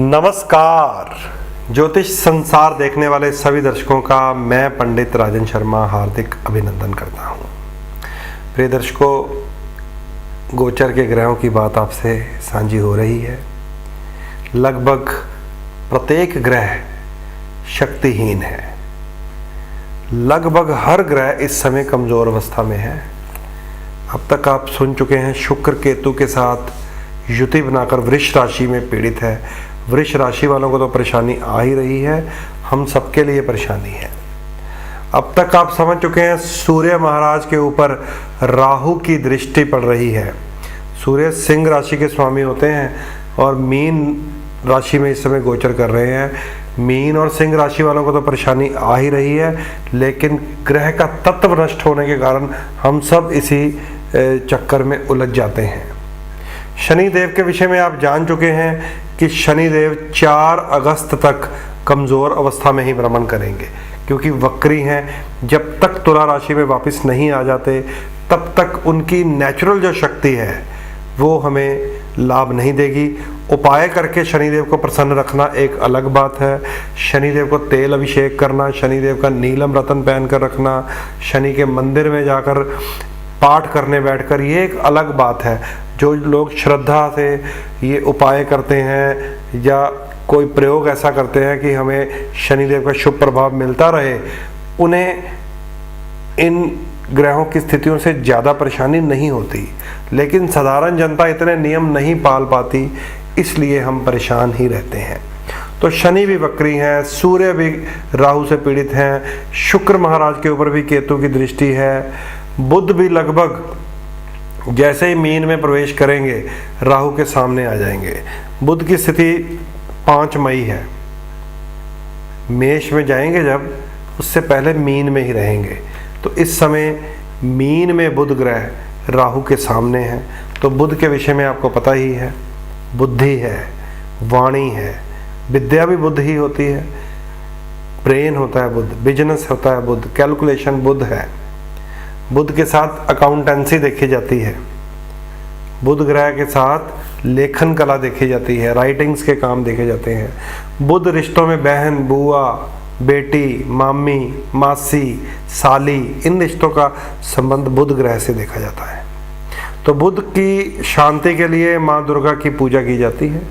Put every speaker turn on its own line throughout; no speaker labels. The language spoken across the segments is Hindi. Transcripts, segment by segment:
नमस्कार। ज्योतिष संसार देखने वाले सभी दर्शकों का मैं पंडित राजन शर्मा हार्दिक अभिनंदन करता हूं। प्रिय दर्शकों, गोचर के ग्रहों की बात आपसे साझी हो रही है। लगभग प्रत्येक ग्रह शक्तिहीन है। लगभग हर ग्रह इस समय कमजोर अवस्था में है। अब तक आप सुन चुके हैं शुक्र केतु के साथ युति बनाकर वृष राशि में पीड़ित है। वृष राशि वालों को तो परेशानी आ ही रही है, हम सबके लिए परेशानी है। अब तक आप समझ चुके हैं सूर्य महाराज के ऊपर राहु की दृष्टि पड़ रही है। सूर्य सिंह राशि के स्वामी होते हैं और मीन राशि में इस समय गोचर कर रहे हैं। मीन और सिंह राशि वालों को तो परेशानी आ ही रही है, लेकिन ग्रह का तत्व नष्ट होने के कारण हम सब इसी चक्कर में उलझ जाते हैं। शनि देव के विषय में आप जान चुके हैं कि शनि देव 4 अगस्त तक कमज़ोर अवस्था में ही भ्रमण करेंगे, क्योंकि वक्री हैं। जब तक तुला राशि में वापस नहीं आ जाते तब तक उनकी नेचुरल जो शक्ति है वो हमें लाभ नहीं देगी। उपाय करके शनिदेव को प्रसन्न रखना एक अलग बात है। शनिदेव को तेल अभिषेक करना, शनिदेव का नीलम रत्न पहन कर रखना, शनि के मंदिर में जाकर पाठ करने बैठकर, ये एक अलग बात है। जो लोग श्रद्धा से ये उपाय करते हैं या कोई प्रयोग ऐसा करते हैं कि हमें शनिदेव का शुभ प्रभाव मिलता रहे, उन्हें इन ग्रहों की स्थितियों से ज़्यादा परेशानी नहीं होती। लेकिन साधारण जनता इतने नियम नहीं पाल पाती, इसलिए हम परेशान ही रहते हैं। तो शनि भी वक्री हैं, सूर्य भी राहु से पीड़ित हैं, शुक्र महाराज के ऊपर भी केतु की दृष्टि है, बुध भी लगभग जैसे ही मीन में प्रवेश करेंगे राहु के सामने आ जाएंगे। बुध की स्थिति 5 मई है। मेष में जाएंगे जब, उससे पहले मीन में ही रहेंगे। तो इस समय मीन में बुध ग्रह राहु के सामने है। तो बुध के विषय में आपको पता ही है, बुद्धि है, वाणी है, विद्या भी बुद्ध ही होती है, ब्रेन होता है बुध, बिजनेस होता है बुध, कैलकुलेशन बुध है। बुध के साथ अकाउंटेंसी देखी जाती है, बुध ग्रह के साथ लेखन कला देखी जाती है, राइटिंग्स के काम देखे जाते हैं। बुध रिश्तों में बहन, बुआ, बेटी, मामी, मासी, साली, इन रिश्तों का संबंध बुध ग्रह से देखा जाता है। तो बुध की शांति के लिए माँ दुर्गा की पूजा की जाती है।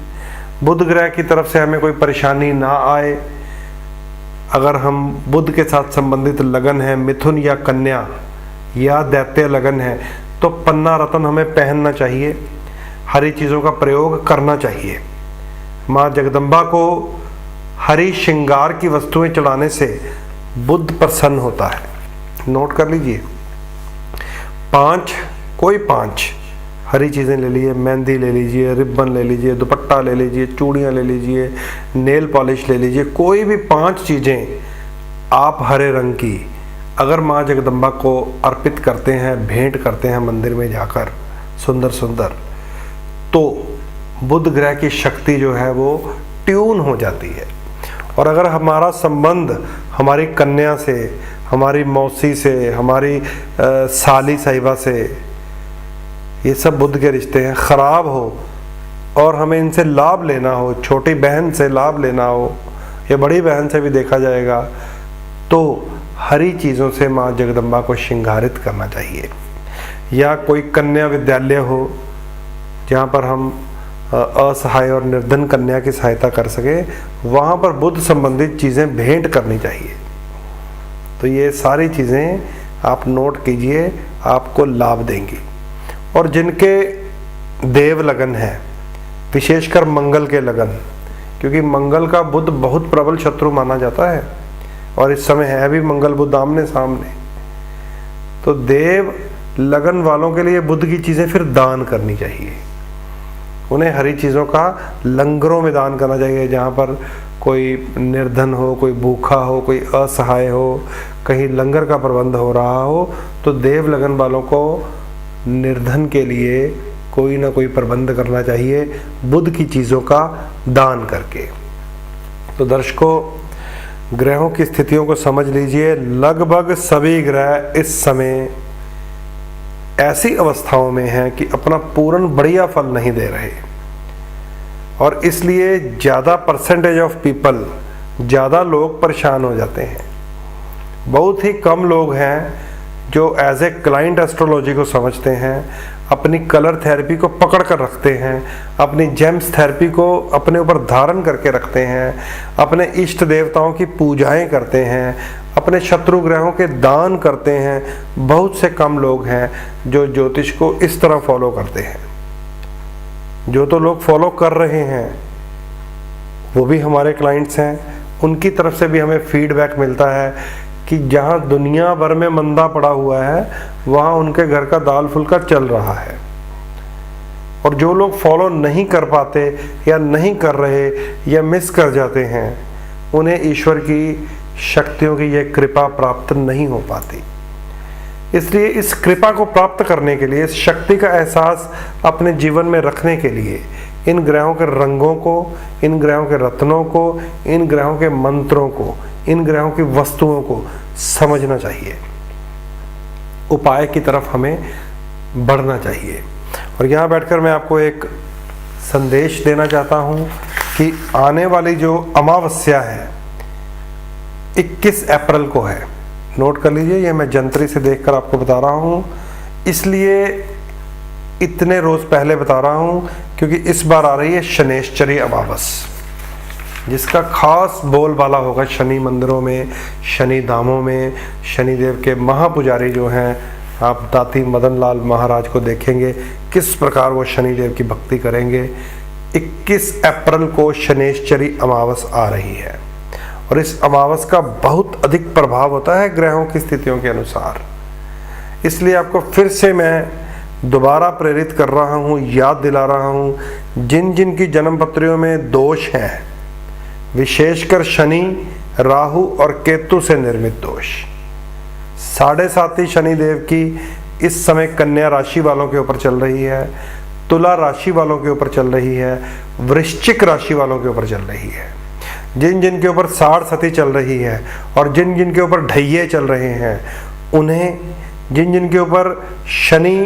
बुध ग्रह की तरफ से हमें कोई परेशानी ना आए, अगर हम बुध के साथ संबंधित लगन है, मिथुन या कन्या या दैत्य लगन है, तो पन्ना रत्न हमें पहनना चाहिए, हरी चीज़ों का प्रयोग करना चाहिए। माँ जगदम्बा को हरी श्रृंगार की वस्तुएं चढ़ाने से बुध प्रसन्न होता है। नोट कर लीजिए, 5 हरी चीज़ें ले लीजिए, मेहंदी ले लीजिए, रिबन ले लीजिए, दुपट्टा ले लीजिए, चूड़ियाँ ले लीजिए, नेल पॉलिश ले लीजिए, कोई भी 5 चीज़ें आप हरे रंग की अगर माँ जगदम्बा को अर्पित करते हैं, भेंट करते हैं मंदिर में जाकर सुंदर सुंदर, तो बुध ग्रह की शक्ति जो है वो ट्यून हो जाती है। और अगर हमारा संबंध हमारी कन्या से, हमारी मौसी से, हमारी साली साहिबा से, ये सब बुध के रिश्ते हैं, ख़राब हो और हमें इनसे लाभ लेना हो, छोटी बहन से लाभ लेना हो या बड़ी बहन से भी देखा जाएगा, तो हरी चीज़ों से माँ जगदम्बा को श्रृंगारित करना चाहिए। या कोई कन्या विद्यालय हो जहाँ पर हम असहाय और निर्धन कन्या की सहायता कर सके, वहाँ पर बुध संबंधित चीज़ें भेंट करनी चाहिए। तो ये सारी चीज़ें आप नोट कीजिए, आपको लाभ देंगी। और जिनके देव लगन है, विशेषकर मंगल के लगन, क्योंकि मंगल का बुध बहुत प्रबल शत्रु माना जाता है और इस समय है भी मंगल बुध आमने सामने। तो देव लगन वालों के लिए बुध की चीज़ें फिर दान करनी चाहिए। उन्हें हरी चीज़ों का लंगरों में दान करना चाहिए। जहाँ पर कोई निर्धन हो, कोई भूखा हो, कोई असहाय हो, कहीं लंगर का प्रबंध हो रहा हो, तो देव लगन वालों को निर्धन के लिए कोई ना कोई प्रबंध करना चाहिए बुध की चीज़ों का दान करके। तो दर्शकों, ग्रहों की स्थितियों को समझ लीजिए। लगभग सभी ग्रह इस समय ऐसी अवस्थाओं में हैं कि अपना पूर्ण बढ़िया फल नहीं दे रहे। और इसलिए ज़्यादा परसेंटेज ऑफ पीपल, ज़्यादा लोग परेशान हो जाते हैं। बहुत ही कम लोग हैं जो एज ए क्लाइंट एस्ट्रोलॉजी को समझते हैं, अपनी कलर थेरेपी को पकड़ कर रखते हैं, अपनी जेम्स थेरेपी को अपने ऊपर धारण करके रखते हैं, अपने इष्ट देवताओं की पूजाएं करते हैं, अपने शत्रु ग्रहों के दान करते हैं। बहुत से कम लोग हैं जो ज्योतिष को इस तरह फॉलो करते हैं। जो तो लोग फॉलो कर रहे हैं वो भी हमारे क्लाइंट्स हैं, उनकी तरफ से भी हमें फीडबैक मिलता है कि जहाँ दुनिया भर में मंदा पड़ा हुआ है वहाँ उनके घर का दाल फुल्का चल रहा है। और जो लोग फॉलो नहीं कर पाते या नहीं कर रहे या मिस कर जाते हैं, उन्हें ईश्वर की शक्तियों की यह कृपा प्राप्त नहीं हो पाती। इसलिए इस कृपा को प्राप्त करने के लिए, इस शक्ति का एहसास अपने जीवन में रखने के लिए इन ग्रहों के रंगों को, इन ग्रहों के रत्नों को, इन ग्रहों के मंत्रों को, इन ग्रहों की वस्तुओं को समझना चाहिए। उपाय की तरफ हमें बढ़ना चाहिए। और यहाँ बैठकर मैं आपको एक संदेश देना चाहता हूँ कि आने वाली जो अमावस्या है 21 अप्रैल को है। नोट कर लीजिए, ये मैं जंत्री से देखकर आपको बता रहा हूँ, इसलिए इतने रोज पहले बता रहा हूँ क्योंकि इस बार आ रही है शनैश्चरी अमावस, जिसका खास बोलबाला होगा शनि मंदिरों में, शनि धामों में। शनिदेव के महापुजारी जो हैं, आप दाती मदन लाल महाराज को देखेंगे किस प्रकार वो शनिदेव की भक्ति करेंगे। 21 अप्रैल को शनैश्चरी अमावस आ रही है और इस अमावस का बहुत अधिक प्रभाव होता है ग्रहों की स्थितियों के अनुसार। इसलिए आपको फिर से मैं दोबारा प्रेरित कर रहा हूँ, याद दिला रहा हूँ, जिन जिन की जन्म पत्रियों में दोष हैं, विशेषकर शनि, राहु और केतु से निर्मित दोष, 7.5 शनिदेव की इस समय कन्या राशि वालों के ऊपर चल रही है, तुला राशि वालों के ऊपर चल रही है, वृश्चिक राशि वालों के ऊपर चल रही है। जिन जिन के ऊपर 60 चल रही है और जिन जिन के ऊपर ढैये चल रहे हैं, उन्हें, जिन जिन के ऊपर शनि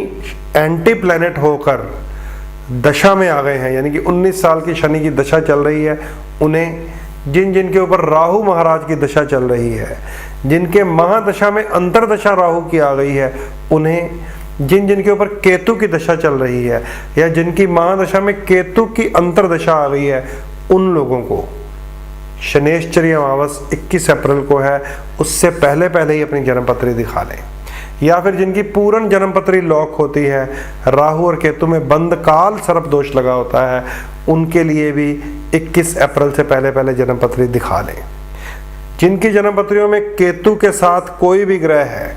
एंटी प्लैनेट होकर दशा में आ गए हैं, यानी कि 19 साल की शनि की दशा चल रही है, उन्हें, जिन जिन के ऊपर राहु महाराज की दशा चल रही है, जिनके महादशा में अंतरदशा राहु की आ गई है, उन्हें, जिन जिन के ऊपर केतु की दशा चल रही है या जिनकी महादशा में केतु की अंतरदशा आ गई है, उन लोगों को शनैश्चरी अमावस 21 अप्रैल को है, उससे पहले पहले ही अपनी जन्मपत्री दिखा लें। या फिर जिनकी पूर्ण जन्मपत्री लॉक होती है, राहु और केतु में बंद काल सर्प दोष लगा होता है, उनके लिए भी 21 अप्रैल से पहले पहले जन्मपत्री दिखा लें। जिनकी जन्मपत्रियों में केतु के साथ कोई भी ग्रह है,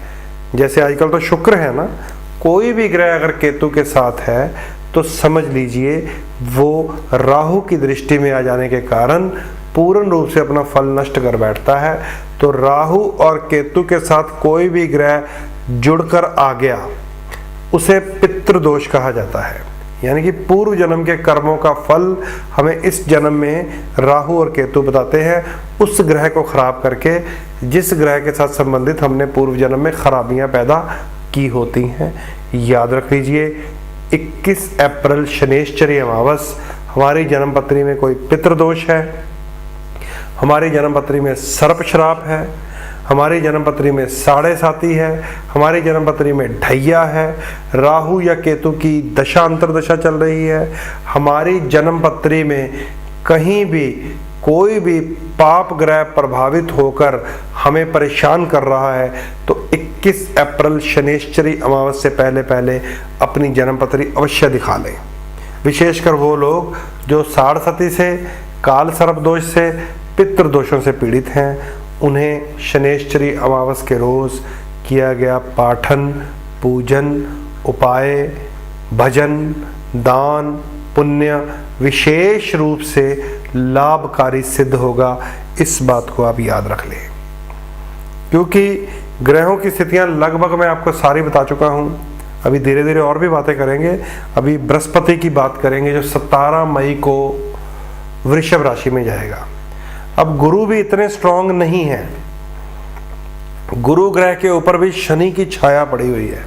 जैसे आजकल तो शुक्र है ना, कोई भी ग्रह अगर केतु के साथ है तो समझ लीजिए वो राहु की दृष्टि में आ जाने के कारण पूर्ण रूप से अपना फल नष्ट कर बैठता है। तो राहु और केतु के साथ कोई भी ग्रह जुड़कर आ गया, उसे पितृदोष कहा जाता है। यानी कि पूर्व जन्म के कर्मों का फल हमें इस जन्म में राहु और केतु बताते हैं, उस ग्रह को खराब करके जिस ग्रह के साथ संबंधित हमने पूर्व जन्म में खराबियां पैदा की होती हैं। याद रख लीजिए, 21 अप्रैल शनैश्चरी अमावस, हमारी जन्मपत्री में कोई पितृदोष है, हमारी जन्मपत्री में सर्प श्राप है, हमारी जन्मपत्री में 7.5 है, हमारी जन्मपत्री में ढैया है, राहु या केतु की दशा अंतरदशा चल रही है, हमारी जन्मपत्री में कहीं भी कोई भी पाप ग्रह प्रभावित होकर हमें परेशान कर रहा है, तो 21 अप्रैल शनैश्चरी अमावस से पहले पहले अपनी जन्मपत्री अवश्य दिखा लें। विशेषकर वो लोग जो 7.5 से, काल सर्प दोष से, पितृदोषों से पीड़ित हैं, उन्हें शनैश्चरी अमावस के रोज किया गया पाठन, पूजन, उपाय, भजन, दान, पुण्य विशेष रूप से लाभकारी सिद्ध होगा। इस बात को आप याद रख लें, क्योंकि ग्रहों की स्थितियां लगभग मैं आपको सारी बता चुका हूं। अभी धीरे धीरे और भी बातें करेंगे। अभी बृहस्पति की बात करेंगे जो 17 मई को वृषभ राशि में जाएगा। अब गुरु भी इतने स्ट्रांग नहीं है, गुरु ग्रह के ऊपर भी शनि की छाया पड़ी हुई है।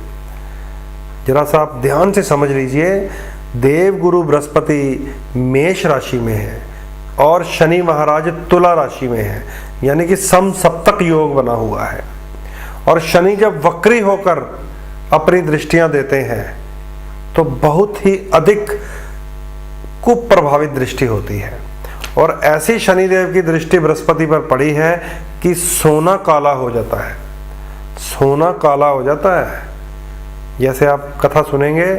जरा सा आप ध्यान से समझ लीजिए, देवगुरु बृहस्पति मेष राशि में है और शनि महाराज तुला राशि में है, यानी कि सम सप्तक योग बना हुआ है। और शनि जब वक्री होकर अपनी दृष्टियां देते हैं तो बहुत ही अधिक कुप्रभावित दृष्टि होती है। और ऐसी शनिदेव की दृष्टि बृहस्पति पर पड़ी है कि सोना काला हो जाता है, सोना काला हो जाता है। जैसे आप कथा सुनेंगे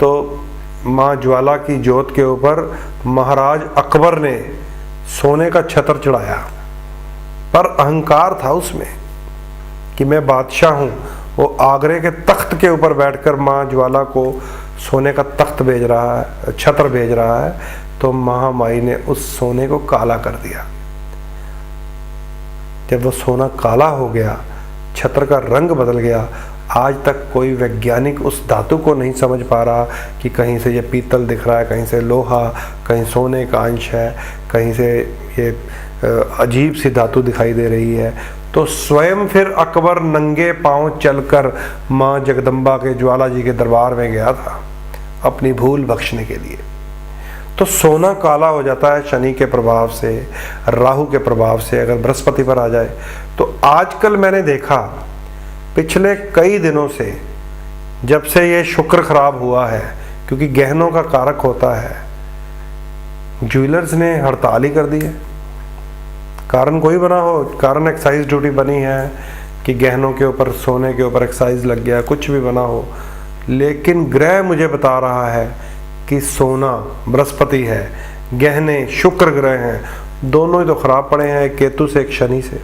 तो माँ ज्वाला की जोत के ऊपर महाराज अकबर ने सोने का छत्र चढ़ाया, पर अहंकार था उसमें कि मैं बादशाह हूँ। वो आगरे के तख्त के ऊपर बैठकर माँ ज्वाला को सोने का तख्त भेज रहा है, छत्र भेज रहा है, तो महामाई ने उस सोने को काला कर दिया। जब वो सोना काला हो गया, छत्र का रंग बदल गया, आज तक कोई वैज्ञानिक उस धातु को नहीं समझ पा रहा कि कहीं से ये पीतल दिख रहा है, कहीं से लोहा, कहीं सोने का अंश है, कहीं से ये अजीब सी धातु दिखाई दे रही है। तो स्वयं फिर अकबर नंगे पांव चलकर माँ जगदम्बा के ज्वाला जी के दरबार में गया था अपनी भूल बख्शने के लिए। तो सोना काला हो जाता है शनि के प्रभाव से, राहु के प्रभाव से अगर बृहस्पति पर आ जाए। तो आजकल मैंने देखा पिछले कई दिनों से, जब से ये शुक्र खराब हुआ है, क्योंकि गहनों का कारक होता है, ज्वेलर्स ने हड़ताल ही कर दी है। कारण कोई बना हो, कारण एक्साइज ड्यूटी बनी है कि गहनों के ऊपर, सोने के ऊपर एक्साइज लग गया, कुछ भी बना हो, लेकिन ग्रह मुझे बता रहा है कि सोना बृहस्पति है, गहने शुक्र ग्रह हैं, दोनों ही तो खराब पड़े हैं, एक केतु से एक शनि से।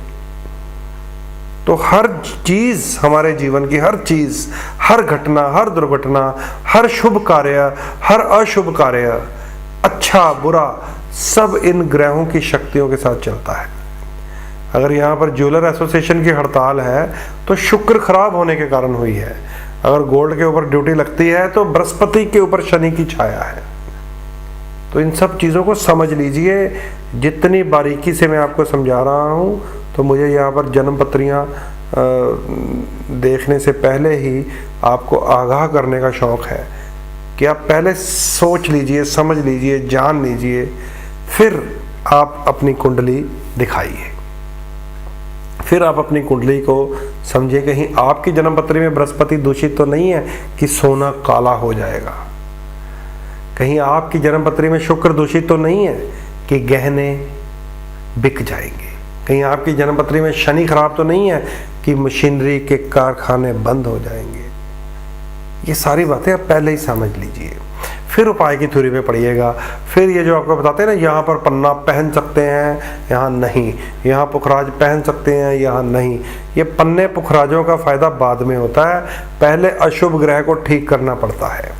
तो हर चीज, हमारे जीवन की हर चीज, हर घटना, हर दुर्घटना, हर शुभ कार्य, हर अशुभ कार्य, अच्छा बुरा, सब इन ग्रहों की शक्तियों के साथ चलता है। अगर यहाँ पर ज्वेलर एसोसिएशन की हड़ताल है तो शुक्र खराब होने के कारण हुई है। अगर गोल्ड के ऊपर ड्यूटी लगती है तो बृहस्पति के ऊपर शनि की छाया है। तो इन सब चीज़ों को समझ लीजिए। जितनी बारीकी से मैं आपको समझा रहा हूँ, तो मुझे यहाँ पर जन्म पत्रियाँ देखने से पहले ही आपको आगाह करने का शौक़ है कि आप पहले सोच लीजिए, समझ लीजिए, जान लीजिए, फिर आप अपनी कुंडली दिखाइए, फिर आप अपनी कुंडली को समझिए। कहीं आपकी जन्मपत्री में बृहस्पति दूषित तो नहीं है कि सोना काला हो जाएगा। कहीं आपकी जन्मपत्री में शुक्र दूषित तो नहीं है कि गहने बिक जाएंगे। कहीं आपकी जन्मपत्री में शनि खराब तो नहीं है कि मशीनरी के कारखाने बंद हो जाएंगे। ये सारी बातें आप पहले ही समझ लीजिए, फिर उपाय की थ्योरी में पढ़िएगा। फिर ये जो आपको बताते हैं ना, यहाँ पर पन्ना पहन सकते हैं, यहाँ नहीं, यहाँ पुखराज पहन सकते हैं, यहाँ नहीं, ये पन्ने पुखराजों का फायदा बाद में होता है, पहले अशुभ ग्रह को ठीक करना पड़ता है।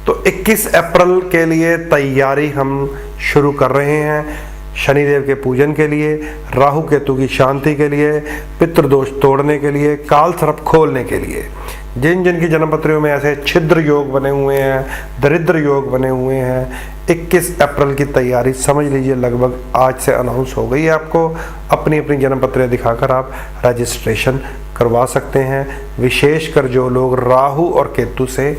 तो 21 अप्रैल के लिए तैयारी हम शुरू कर रहे हैं, शनिदेव के पूजन के लिए, राहु केतु की शांति के लिए, पितृदोष तोड़ने के लिए, काल सर्प खोलने के लिए। जिन जिन की जन्मपत्रियों में ऐसे छिद्र योग बने हुए हैं, दरिद्र योग बने हुए हैं, 21 अप्रैल की तैयारी समझ लीजिए लगभग आज से अनाउंस हो गई है। आपको अपनी अपनी जन्मपत्रियाँ दिखाकर आप रजिस्ट्रेशन करवा सकते हैं। विशेषकर जो लोग राहु और केतु से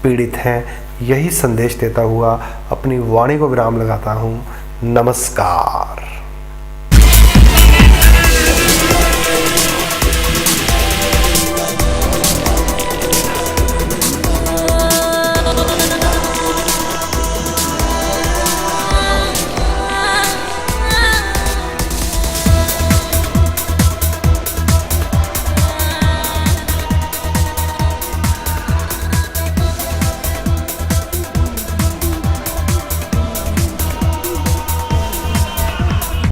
पीड़ित हैं, यही संदेश देता हुआ अपनी वाणी को विराम लगाता हूँ। नमस्कार।